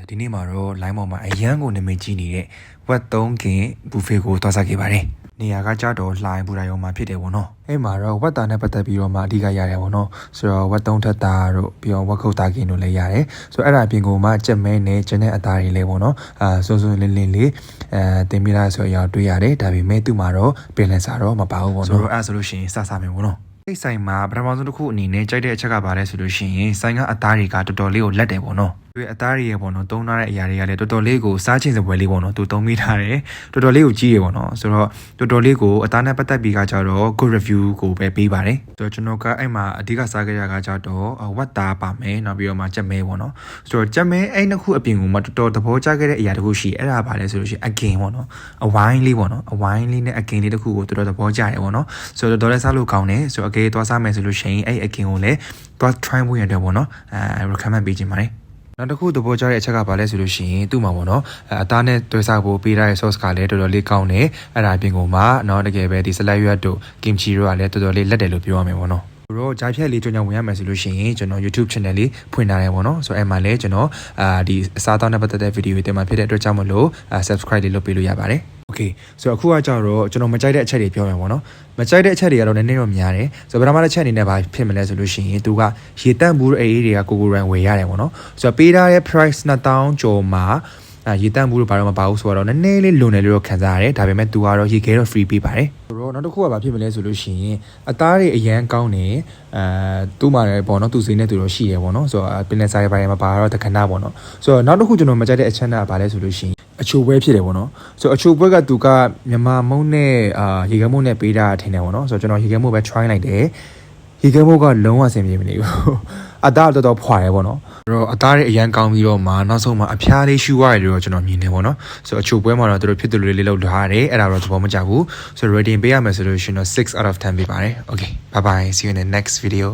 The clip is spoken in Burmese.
ဒီနေ့မှာတော့ line ပေါ်မှာအရန်ကိုနာမည်ကြီးနေတဲ့ web 3 game buffet ကိုသွားစားခဲ့ပါတယ်။နေရာကကြတော့လှိုင်းပူတာရောမှာဖြစ်တယ်ပေါ့နော်။အဲ့မှာတော့ web တာနဲ့ပတ်သက်ပြီးတော့မှအဓိကရတယ်ပေါ့နော်။ဆိုတော့ web 3ထက်တာတို့ပြီးတော့ web ခုတ်တာကင်းတို့လည်းရတယ်။ဆိုတော့အဲ့ဒါအပြင်ကိုမှကြက်မဲနဲ့ကျန်တဲ့အသားတွေလည်းပေါ့နော်။စွန်းစွန်းလင်းလင်းလေးတင်ပြလာဆိုအရာတွေ့ရတယ်။ဒါပေမဲ့သူ့မှာတော့ပင်လန်စာတော့မပါဘူးပေါ့နော်။ဆိုတော့အဲ့ဆိုလို့ရှိရင်စမယ်ပေါ့နော်။အဲ့ဆိုင်မှာပထမဆုံးတစ်ခုအနေနဲ့ကြိုက်တဲ့အချက်ကဘာလဲဆိုလို့ရှိရင်ဆိုင်ကအသားတွေကတော်တော်လေးကိုလက်တယ်ပေါ့နော်။အသားတွေရေပေါ့နော်သုံးထားတဲ့အရာတွေကလည်းတော်တော်လေးကိုစားချင်စပွဲလေးပေါ့နော်သူသုံးမိထားတယ်တော်တော်လေးကိုကြီးရေပေါ့နော်ဆိုတော့တော်တော်လေးကိုအသားနဲ့ပတ်သက်ပြီးကကြတော့ good review ကိုပဲပေးပါတယ်ဆိုတော့ကျွန်တော်ကအဲ့မှာအဓိကစားကြရကကြတော့ဝတ်သားပါမယ်နောက်ပြီးတော့မှကြက်မဲပေါ့နော်ဆိုတော့ကြက်မဲအဲ့နှစ်ခုအပြင်ကိုမှတော်တော်သဘောကျခဲ့တဲ့အရာတစ်ခုရှိအဲ့ဒါပါလဲဆိုလို့ရှိရင်အကင်ပေါ့နော်အဝိုင်းလေးပေါ့နော်အဝိုင်းလေးနဲ့အကင်လေးတစ်ခုကိုတော်တော်သဘောကျတယ်ပေါ့နော်ဆိုတော့တော်တော်လေးစားလို့ကောင်းတယ်ဆိုတော့အကင်သွားစားမယ်ဆိုလို့ရှိရင်အဲ့အကင်ကိုလည်းသွား try ဖို့ရတယ်ပေါ့နော်recommend ပေးခြင်းပါတယ်နောက်တစ်ခုသဘောကျတဲ့အချက်ကဘာလဲဆိုလို့ရှိရင်သူ့မှာပေါ့နော်အသားနဲ့တွဲစားဖို့ပေးထားတဲ့ sauce ကလည်းတော်တော်လေးကောင်းတယ်အဲ့ဒါအပြင်ကိုမှနော်တကယ်ပဲဒီ salad ရွက်တို့ kimchi တို့ကလည်းတော်တော်လေးလက်တယ်လို့ပြောရမယ်ပေါ့နော်တော့ဂျာဖြက်လေးကြောင်ဝင်ရမယ်ဆိုလို့ရှိရင်ကျွန်တော် YouTube channel လေးဖွင့်ထားတယ်ပေါ့နော်ဆိုတော့အဲ့မှာလည်းကျွန်တော်ဒီအစားအသောက်နဲ့ပတ်သက်တဲ့ဗီဒီယိုတွေတင်မှာဖြစ်တဲ့အတွက်ကြောင့်မလို့ subscribe လေးလုပ်ပေးလို့ရပါတယ်โอเคဆိုတော့အခုကကြတော့ကျွန်တော်မကြိုက်တဲ့အချက်တွေပြောမယ်ပေါ့နော်မကြိုက်တဲ့အချက်တွေကတော့နည်းနည်းတော့များတယ်ဆိုတော့ပထမတစ်ချက်အနေနဲ့ဘာဖြစ်မလဲဆိုလို့ရှိရင်သူကရေတန့်ဘူးအေးတွေကကိုရန်ဝယ်ရတယ်ပေါ့နော်ဆိုတော့ပေးထားတဲ့ price 2000ကျော်မှာရေတန့်ဘူးလို့ဘာလို့မပါဘူးဆိုတော့နည်းနည်းလေးလွန်တယ်လို့ခံစားရတယ်ဒါပေမဲ့သူကတော့ရေခဲတော့ free ပေးပါတယ်ဆိုတော့နောက်တစ်ခုကဘာဖြစ်မလဲဆိုလို့ရှိရင်အသားတွေအရန်ကောင်းတယ်သူ့မှာလည်းပေါ့နော်သူစိနေသူတော့ရှိရပေါ့နော်ဆိုတော့ပင်လယ်စာရေးပိုင်းမှာပါတော့တခဏပေါ့နော်ဆိုတော့နောက်တစ်ခုကျွန်တော်မကြိုက်တဲ့အချက်နဲ့ဘာလဲဆိုလို့ရှိရင်အချိုပွဲဖြစ်တယ်ပေါ့နော်ဆိုတော့အချိုပွဲကသူကမြန်မာမုံနဲ့ရေခဲမုံနဲ့ပေးတာထင်တယ်ပေါ့နော်ဆိုတော့ကျွန်တော်ရေခဲမုံပဲ try လိုက်တယ်ရေခဲမုံကလုံးဝအဆင်ပြေမနေဘူးအသားတော်တော်ဖွာတယ်ပေါ့နော်အဲ့တော့အသားတွေအရန်ကောင်းပြီးတော့မှနောက်ဆုံးမှာအဖျားလေးရှူရတယ်လို့ကျွန်တော်မြင်နေပေါ့နော်ဆိုတော့အချိုပွဲမှာတော့သူတို့ဖြစ်တယ်လို့လေးလောက်ထားတယ်အဲ့ဒါတော့သဘောမကျဘူးဆိုတော့ rating ပေးရမယ်ဆိုလို့ရှိရင်တော့6 out of 10ပေးပါတယ် okay bye bye see you in the next video